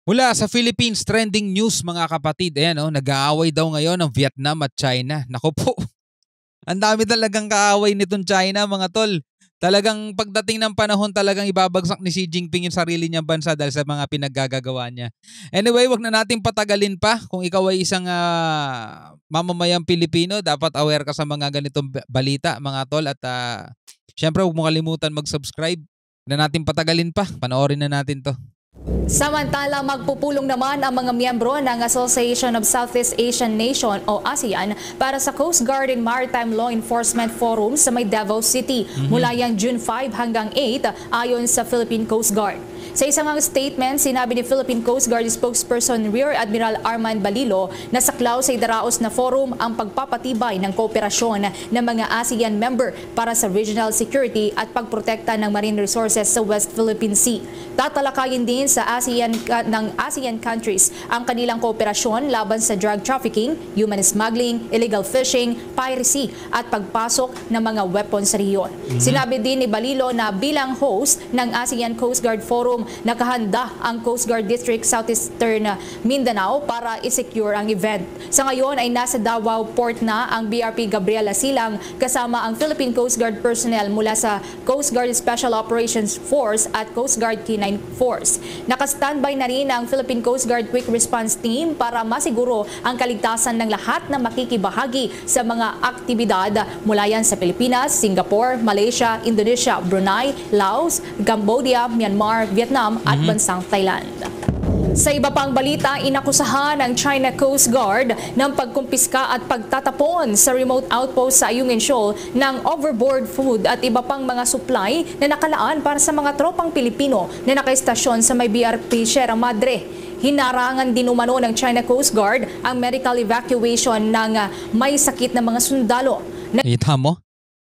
Mula sa Philippines, trending news mga kapatid. Ayan nag-aaway daw ngayon ng Vietnam at China. Naku po, ang dami talagang kaaway nitong China mga tol. Talagang pagdating ng panahon talagang ibabagsak ni Xi Jinping yung sarili niyang bansa dahil sa mga pinaggagawa niya. Anyway, wag na natin patagalin pa. Kung ikaw ay isang mamamayang Pilipino, dapat aware ka sa mga ganitong balita mga tol. At syempre huwag mo kalimutan mag-subscribe. Wag na natin patagalin pa. Panoorin na natin to. Samantala, magpupulong naman ang mga miyembro ng Association of Southeast Asian Nation o ASEAN para sa Coast Guard and Maritime Law Enforcement Forum sa may Davao City mula yang June 5 hanggang 8 ayon sa Philippine Coast Guard. Sa isang statement, sinabi ni Philippine Coast Guard spokesperson Rear Admiral Arman Balilo na saklaw sa idaraos na forum ang pagpapatibay ng kooperasyon ng mga ASEAN member para sa regional security at pagprotekta ng marine resources sa West Philippine Sea. Tatalakayin din sa ASEAN countries ang kanilang kooperasyon laban sa drug trafficking, human smuggling, illegal fishing, piracy at pagpasok ng mga weapons sa rehiyon. Sinabi din ni Balilo na bilang host ng ASEAN Coast Guard Forum, nakahanda ang Coast Guard District Southeastern Mindanao para i-secure ang event. Sa ngayon ay nasa Davao Port na ang BRP Gabriela Silang kasama ang Philippine Coast Guard personnel mula sa Coast Guard Special Operations Force at Coast Guard K9 Force. Naka-standby na rin ang Philippine Coast Guard Quick Response Team para masiguro ang kaligtasan ng lahat na makikibahagi sa mga aktibidad mula yan sa Pilipinas, Singapore, Malaysia, Indonesia, Brunei, Laos, Cambodia, Myanmar, Vietnam at bansang Thailand. Sa iba pang balita, inakusahan ng China Coast Guard ng pagkumpiska at pagtatapon sa remote outpost sa Ayungin Shoal ng overboard food at iba pang mga supply na nakalaan para sa mga tropang Pilipino na nakaistasyon sa may BRP Sierra Madre. Hinarangan din umano ng China Coast Guard ang medical evacuation ng may sakit na mga sundalo. Kita mo?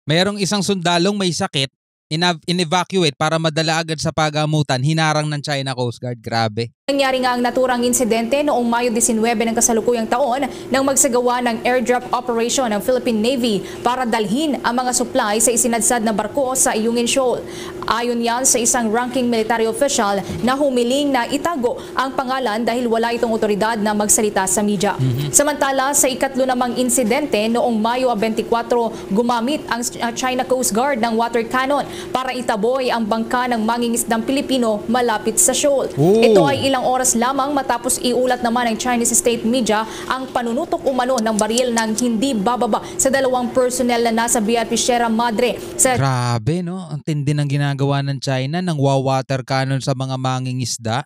Mayroong isang sundalong may sakit, in-evacuate para madala agad sa pagamutan, hinarang ng China Coast Guard. Grabe. Nangyari nga ang naturang insidente noong Mayo 19 ng kasalukuyang taon nang magsagawa ng airdrop operation ng Philippine Navy para dalhin ang mga supply sa isinadsad na barko sa Ayungin Shoal. Ayon yan sa isang ranking military official na humiling na itago ang pangalan dahil wala itong otoridad na magsalita sa media. Samantala, sa ikatlo namang insidente noong Mayo 24, gumamit ang China Coast Guard ng water cannon para itaboy ang bangka ng mangingisdang Pilipino malapit sa shoal. Ito ay ilang oras lamang matapos iulat naman ng Chinese state media ang panunutok umano ng baril ng hindi bababa sa dalawang personnel na nasa BRP Sierra Madre. Grabe ang tindi ng ginagawa ng China ng water cannon sa mga mangingisda.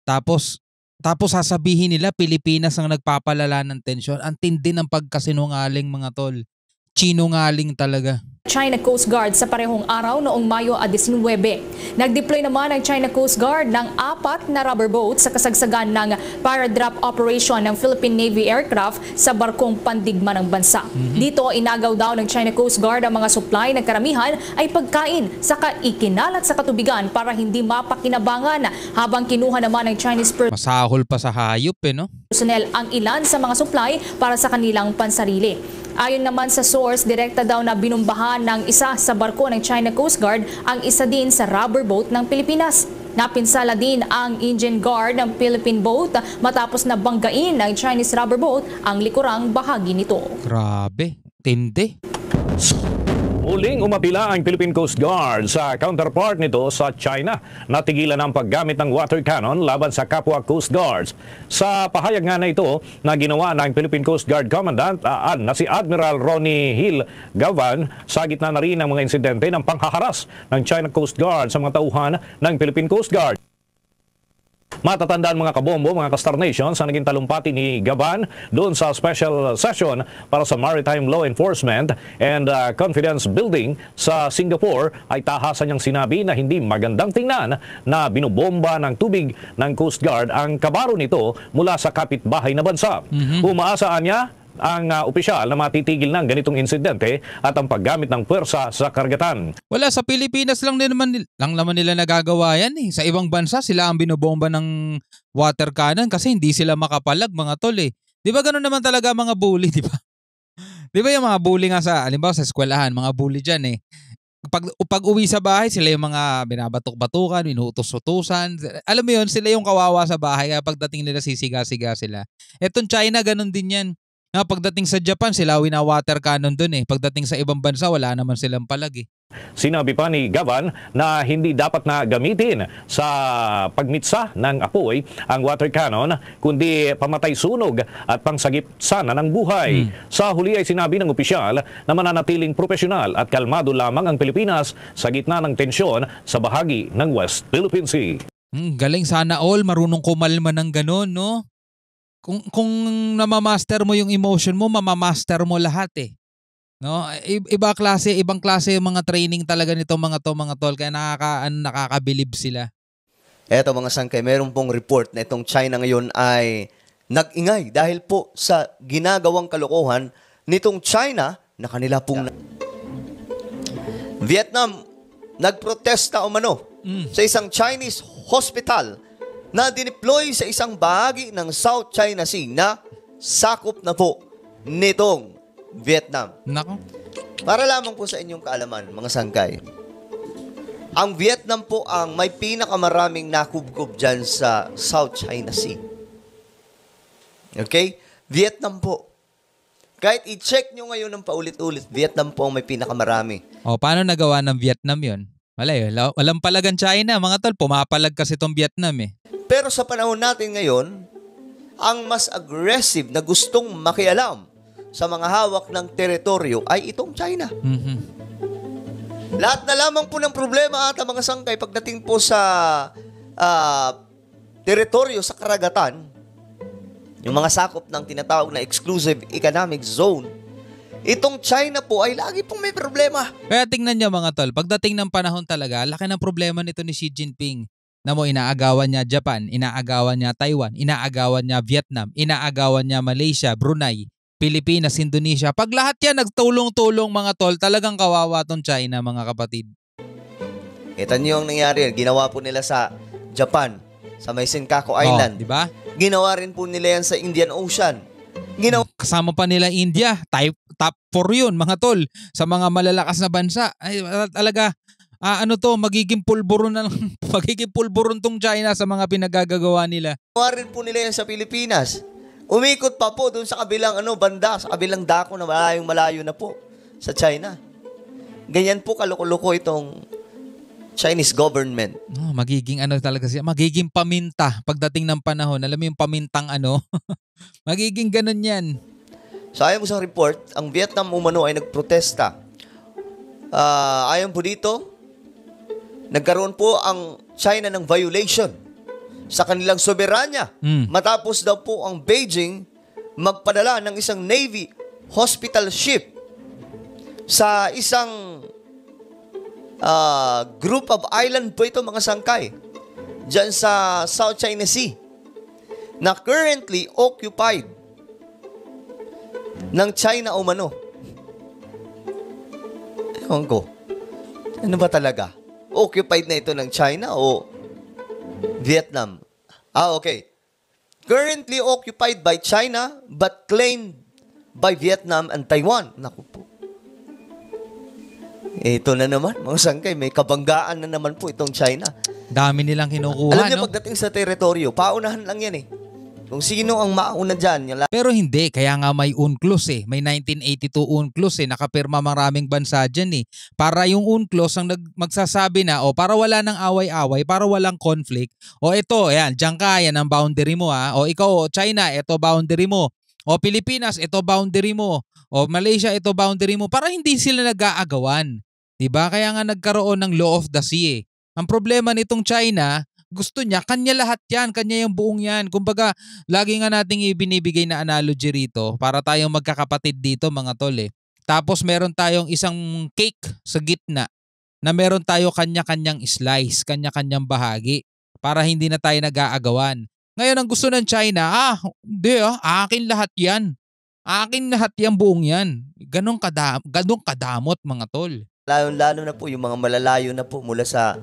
Tapos sasabihin nila Pilipinas ang nagpapalala ng tensyon. Ang tindi ng pagkasinungaling mga tol. Sinungaling talaga. China Coast Guard sa parehong araw noong Mayo 19. Nag-deploy naman ang China Coast Guard ng 4 na rubber boat sa kasagsagan ng paradrop operation ng Philippine Navy aircraft sa barkong pandigma ng bansa. Dito, inagaw daw ng China Coast Guard ang mga supply na karamihan ay pagkain saka ikinalat sa katubigan para hindi mapakinabangan, habang kinuha naman ng Chinese masahol pa sa hayop personnel ang ilan sa mga supply para sa kanilang pansarili. Ayon naman sa source, direkta daw na binumbahan ng isa sa barko ng China Coast Guard ang isa din sa rubber boat ng Pilipinas. Napinsala din ang engine guard ng Philippine boat matapos na banggain ng Chinese rubber boat ang likurang bahagi nito. Grabe, tindi. Muling umapila ang Philippine Coast Guard sa counterpart nito sa China. Natigilan ang paggamit ng water cannon laban sa kapwa Coast Guards. Sa pahayag nga na ito na ginawa ng Philippine Coast Guard Commandant na si Admiral Ronnie Hill Gavan, sa gitna na rin ng mga insidente ng panghaharas ng China Coast Guard sa mga tauhan ng Philippine Coast Guard. Matatandaan mga kabombo, mga ka-Star Nation, sa naging talumpati ni Gavan doon sa special session para sa Maritime Law Enforcement and Confidence Building sa Singapore, ay tahasan niyang sinabi na hindi magandang tingnan na binubomba ng tubig ng Coast Guard ang kabaro nito mula sa kapitbahay na bansa. Umaasaan niya ang opisyal na matitigil ng ganitong insidente at ang paggamit ng puwersa sa karagatan. Wala, sa Pilipinas lang naman nila nagagawa yan Sa ibang bansa sila ang binobomba ng water cannon kasi hindi sila makapalag mga tol Di ba ganoon naman talaga mga bully, di ba? Di ba yung mga bully nga sa, halimbawa sa eskwelahan, mga bully dyan pag uwi sa bahay, sila yung mga binabatok-batukan, inuutos-utusan. Alam mo yun, sila yung kawawa sa bahay kaya pagdating nila sisiga-siga sila. Etong China, ganun din yan. Pagdating sa Japan, sila wina-water cannon dun eh. Pagdating sa ibang bansa, wala naman silang palag eh. Sinabi pa ni Gavan na hindi dapat na gamitin sa pagmitsa ng apoy ang water cannon kundi pamatay sunog at pangsagip sana ng buhay. Sa huli ay sinabi ng opisyal na mananatiling profesional at kalmado lamang ang Pilipinas sa gitna ng tensyon sa bahagi ng West Philippine Sea. Galing, sana all marunong kumalma ng ganun, no? Kung namamaster mo yung emotion mo, mamamaster mo lahat eh. No, ibang klase yung mga training talaga nito mga tol, kaya nakakabilib sila. Eto mga sangkay, meron pong report na itong China ngayon ay nag-ingay dahil po sa ginagawang kalokohan nitong China na kanila pong Vietnam nagprotesta umano sa isang Chinese hospital na dineploy sa isang bahagi ng South China Sea na sakop na po nitong Vietnam. Nako. Para lamang po sa inyong kaalaman, mga sangkay, ang Vietnam po ang may pinakamaraming nakubkob dyan sa South China Sea. Okay? Vietnam po. Kahit i-check nyo ngayon ng paulit-ulit, Vietnam po ang may pinakamarami. O, paano nagawa ng Vietnam yun? Walang palagan China, mga tol. Pumapalag kasi itong Vietnam eh. Pero sa panahon natin ngayon, ang mas aggressive na gustong makialam sa mga hawak ng teritoryo ay itong China. Lahat na lamang po ng problema at mga sangkay pagdating po sa teritoryo sa karagatan, yung mga sakop ng tinatawag na exclusive economic zone, itong China po ay lagi pong may problema. Kaya tingnan niyo mga tol, pagdating ng panahon talaga, laki ng problema nito ni Xi Jinping. Na mo, inaagawan niya Japan, inaagawan niya Taiwan, inaagawan niya Vietnam, inaagawan niya Malaysia, Brunei, Pilipinas, Indonesia. Pag lahat yan nagtulong-tulong mga tol, talagang kawawa tong China mga kapatid. Kita niyo ang nangyari. Ginawa po nila sa Japan, sa may Senkaku Island. Di ba? Ginawa rin po nila yan sa Indian Ocean. Kasama pa nila India, top 4 yun mga tol. Sa mga malalakas na bansa. Ay, talaga, magiging pulburon magiging pulburon tong China sa mga pinagagagawa nila. Ginawa rin po nila yan sa Pilipinas. Umikot pa po doon sa kabilang banda, sa kabilang dako na malayo na po sa China. Ganyan po kaloko-loko itong Chinese government. Magiging talaga siya, magiging paminta pagdating ng panahon. Alam mo yung pamintang magiging ganun yan. So ayon po sa report, ang Vietnam umano ay nagprotesta. Ayon po dito, nagkaroon po ang China ng violation sa kanilang soberanya. Matapos daw po ang Beijing magpadala ng isang Navy hospital ship sa isang group of island po ito mga sangkay dyan sa South China Sea na currently occupied ng China umano. Ewan ko, ano ba talaga? Occupied na ito ng China o Vietnam? Okay. Currently occupied by China but claimed by Vietnam and Taiwan. Naku po. Ito na naman, mga sangkay, may kabanggaan na naman po itong China. Dami nilang kinukuha, Alam niyo, pagdating sa teritoryo, paunahan lang yan eh. Kung sino ang mauna dyan. Pero hindi, kaya nga may UNCLOS eh. May 1982 UNCLOS eh. Nakapirma maraming bansa dyan eh. Para yung UNCLOS ang magsasabi na, para wala ng away-away, para walang conflict. Ito, yan, dyan ka, yan ang boundary mo ha. Ikaw, China, ito boundary mo. Pilipinas, ito boundary mo. Malaysia, ito boundary mo. Para hindi sila nag-aagawan. Diba? Kaya nga nagkaroon ng law of the sea eh. Ang problema nitong China, gusto niya, kanya lahat yan, kanya yung buong yan. Kumbaga, lagi nga nating ibinibigay na analogy rito para tayong magkakapatid dito mga tol eh. Tapos meron tayong isang cake sa gitna na meron tayo kanya-kanyang slice, kanya-kanyang bahagi para hindi na tayo nag-aagawan. Ngayon ang gusto ng China, hindi akin lahat yan. Akin lahat yan, buong yan. Ganong kadamot mga tol. Lalo na po yung mga malalayo na po mula sa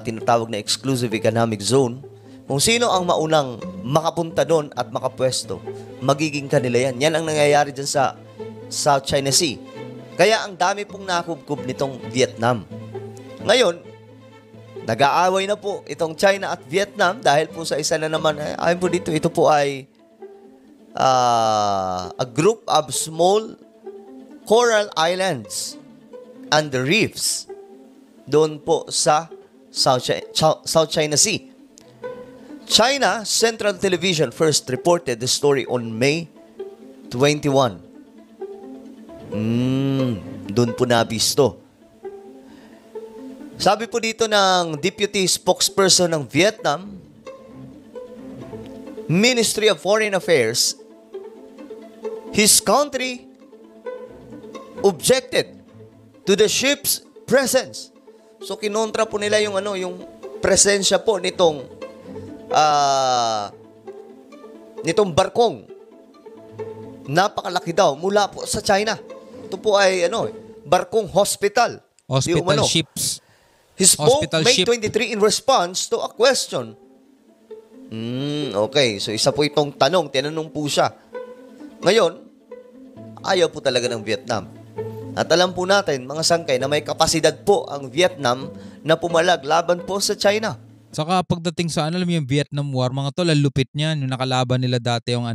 tinatawag na exclusive economic zone. Kung sino ang maunang makapunta doon at makapwesto, magiging kanila yan. Yan ang nangyayari dyan sa South China Sea. Kaya ang dami pong nakubkob nitong Vietnam. Ngayon, nag-aaway na po itong China at Vietnam dahil po sa isa na naman, ayon po dito, ito po ay a group of small coral islands and the reefs doon po sa South China Sea. China Central Television first reported the story on May 21. Doon po nabisto. Sabi po dito ng deputy spokesperson ng Vietnam Ministry of Foreign Affairs, his country objected to the ship's presence. So kinontra po nila yung yung presensya po nitong barkong. Napakalaki daw mula po sa China. Ito po ay barkong hospital. Hospital ships. He spoke Hospital May ship. 23 in response to a question. Okay. So, isa po itong tanong. Tinanong po siya. Ngayon, ayaw po talaga ng Vietnam. At alam po natin, mga sangkay, na may kapasidad po ang Vietnam na pumalag laban po sa China. Saka pagdating sa alam mo yung Vietnam War, mga tol, ang lupit niyan. Yung nakalaban nila dati yung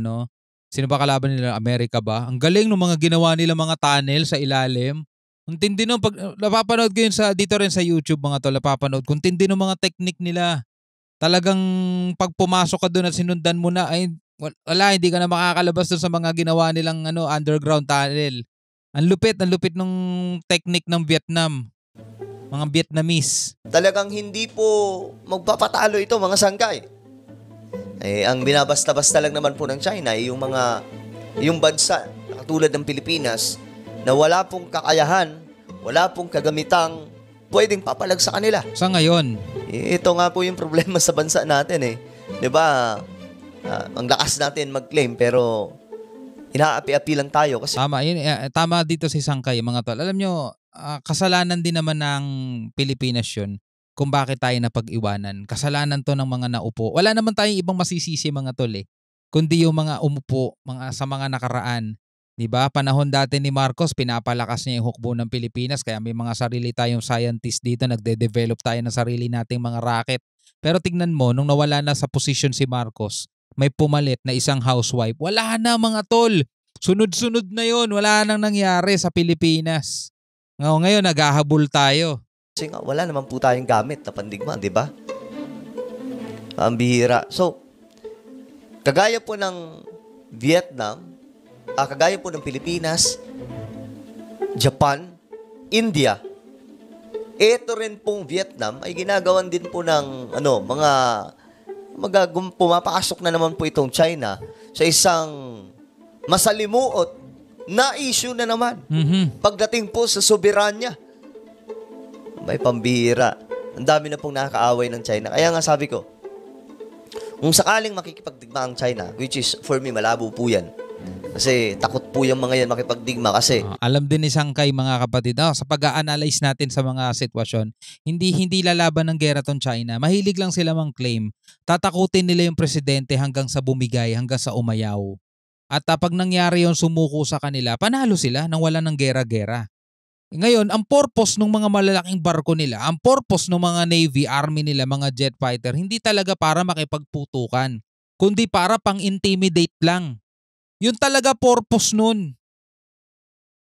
sino ba kalaban nila? Amerika ba? Ang galing ng mga ginawa nila mga tunnel sa ilalim. Ang tindi nung pag napapanood ko yun dito rin sa YouTube mga tol, napapanood. Kung tindi ng mga technique nila. Talagang pag pumasok ka doon at sinundan mo na, ay wala, hindi ka na makakalabas doon sa mga ginawa nilang underground tunnel. Ang lupit nung technique ng Vietnam. Mga Vietnamese. Talagang hindi po magpapatalo ito, mga sangkay. Ang binabasta-basta lang naman po ng China ay yung bansa na katulad ng Pilipinas na wala pong kakayahan, wala pong kagamitang pwedeng papalag sa kanila. Sa ngayon. Ito nga po yung problema sa bansa natin 'Di ba? Ang lakas natin mag-claim pero inaapi-api lang tayo kasi Tama, tama dito si Sangkay mga tol. Alam nyo, kasalanan din naman ng Pilipinas yun kung bakit tayo napag-iwanan. Kasalanan to ng mga naupo. Wala naman tayong ibang masisisi mga tol kundi yung mga umupo sa mga nakaraan. 'Di ba? Panahon dati ni Marcos, pinapalakas niya yung hukbo ng Pilipinas kaya may mga sarili tayong scientist dito, nagde-develop tayo ng sarili nating mga rocket. Pero tignan mo, nung nawala na sa posisyon si Marcos, may pumalit na isang housewife. Wala na mga tol. Sunod-sunod na yon. Wala nang nangyari sa Pilipinas. Ngayon, naghahabol tayo. kasi nga wala naman po tayong gamit na pandigma, 'di ba? Ang bihira. So, kagaya po ng Vietnam, kagaya po ng Pilipinas, Japan, India, ito rin pong Vietnam ay ginagawan din po ng pumapasok na naman po itong China sa isang masalimuot na issue na naman. Pagdating po sa soberanya. May pambihira. Ang dami na pong nakakaaway ng China. Kaya nga sabi ko, kung sakaling makikipagdigma ang China, which is for me malabo po yan. Kasi takot po yung mga yan makipagdigma kasi alam din ni Sangkay mga kapatid, sa pag-a-analyze natin sa mga sitwasyon, hindi lalaban ng gera tong China. Mahilig lang sila mang-claim. Tatakutin nila yung presidente hanggang sa bumigay, hanggang sa umayaw. At pag nangyari yung sumuko sa kanila, panalo sila nang wala ng gera-gera. Ngayon, ang purpose ng mga malalaking barko nila, ang purpose ng mga Navy, Army nila, mga jet fighter, hindi talaga para makipagputukan, kundi para pang-intimidate lang. Yun talaga purpose nun.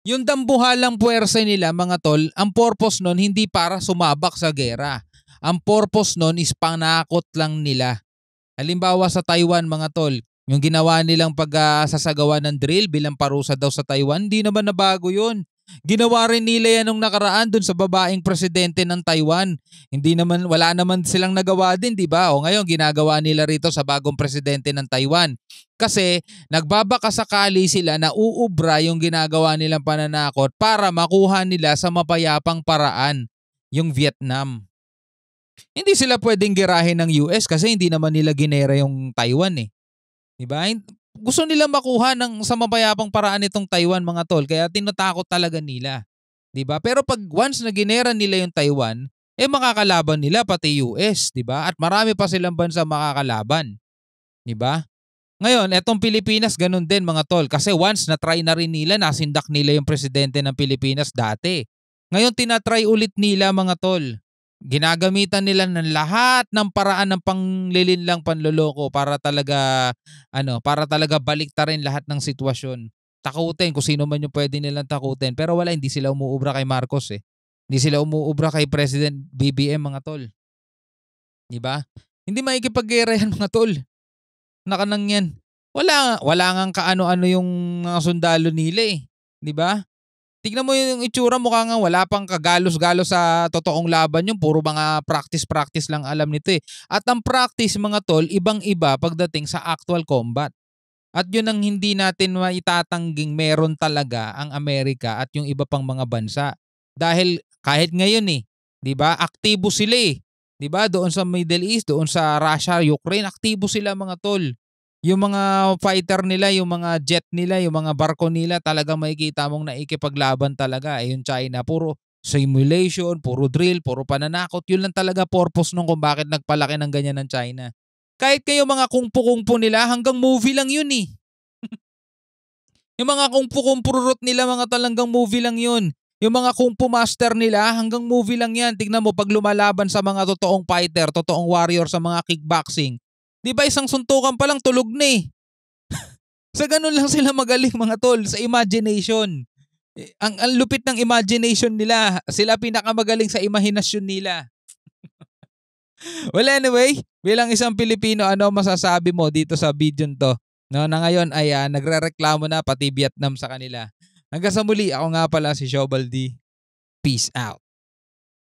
Yung dambuhalang puwersa nila, mga tol, ang purpose nun hindi para sumabak sa gera. Ang purpose nun is panakot lang nila. Halimbawa sa Taiwan, mga tol, yung ginawa nilang pagsasagawa ng drill bilang parusa daw sa Taiwan, hindi naman nabago yun. Ginawa rin nila yan nung nakaraan dun sa babaeng presidente ng Taiwan. Wala naman silang nagawa din, di ba? O ngayon, ginagawa nila rito sa bagong presidente ng Taiwan. Kasi nagbabakasakali sila na uubra yung ginagawa nilang pananakot para makuha nila sa mapayapang paraan yung Vietnam. Hindi sila pwedeng girahin ng US kasi hindi naman nila ginera yung Taiwan Di ba? Gusto nila makuha sa mapayapang paraan itong Taiwan, mga tol, kaya tinatakot talaga nila. 'Di ba? Pero pag once na ginera nila yung Taiwan, makakalaban nila pati US, 'di ba? At marami pa silang bansa makakalaban. 'Di ba? Ngayon, etong Pilipinas ganun din, mga tol, kasi once na try na rin nila, nasindak nila yung presidente ng Pilipinas dati. Ngayon tinatry ulit nila, mga tol. Ginagamitan nila ng lahat ng paraan ng panlilinlang panloloko para talaga para talaga baliktarin lahat ng sitwasyon. Takutin kung sino man yung pwede nilang takutin. Pero wala, hindi sila umuubra kay Marcos eh. Hindi sila umuubra kay President BBM, mga tol. 'Di ba? Hindi makikipaggera yan, mga tol. Nakanang yan. Wala ngang kaano-ano yung mga sundalo nila eh. 'Di ba? Tignan mo yung itsura, mukha nga wala pang kagalos-galos sa totoong laban yung puro mga practice lang alam nito eh. At ang practice, mga tol, ibang-iba pagdating sa actual combat. At yun ang hindi natin maitatangging meron talaga ang Amerika at yung iba pang mga bansa. Dahil kahit ngayon 'di ba? Aktibo sila 'Di ba? Doon sa Middle East, doon sa Russia, Ukraine, aktibo sila, mga tol. Yung mga fighter nila, yung mga jet nila, yung mga barko nila, talagang makikita mong naikipaglaban talaga. Yung China, puro simulation, puro drill, puro pananakot. Yun lang talaga purpose nung kung bakit nagpalaki ng ganyan ng China. Kahit kayo mga kungpu-kungpu nila, hanggang movie lang yun eh. Yung mga kungpu-kumpurot nila, mga talagang movie lang yun. Yung mga kungpu master nila, hanggang movie lang yan. Tignan mo, pag lumalaban sa mga totoong fighter, totoong warrior sa mga kickboxing, di ba isang suntukan pa lang tulog na eh. Sa ganun lang sila magaling, mga tol, sa imagination. Ang lupit ng imagination nila. Sila pinakamagaling sa imahinasyon nila. Well, anyway, bilang isang Pilipino, ano masasabi mo dito sa video to? No, na ngayon ay nagrereklamo na pati Vietnam sa kanila. Hanggang sa muli, ako nga pala si Shobal D. Peace out.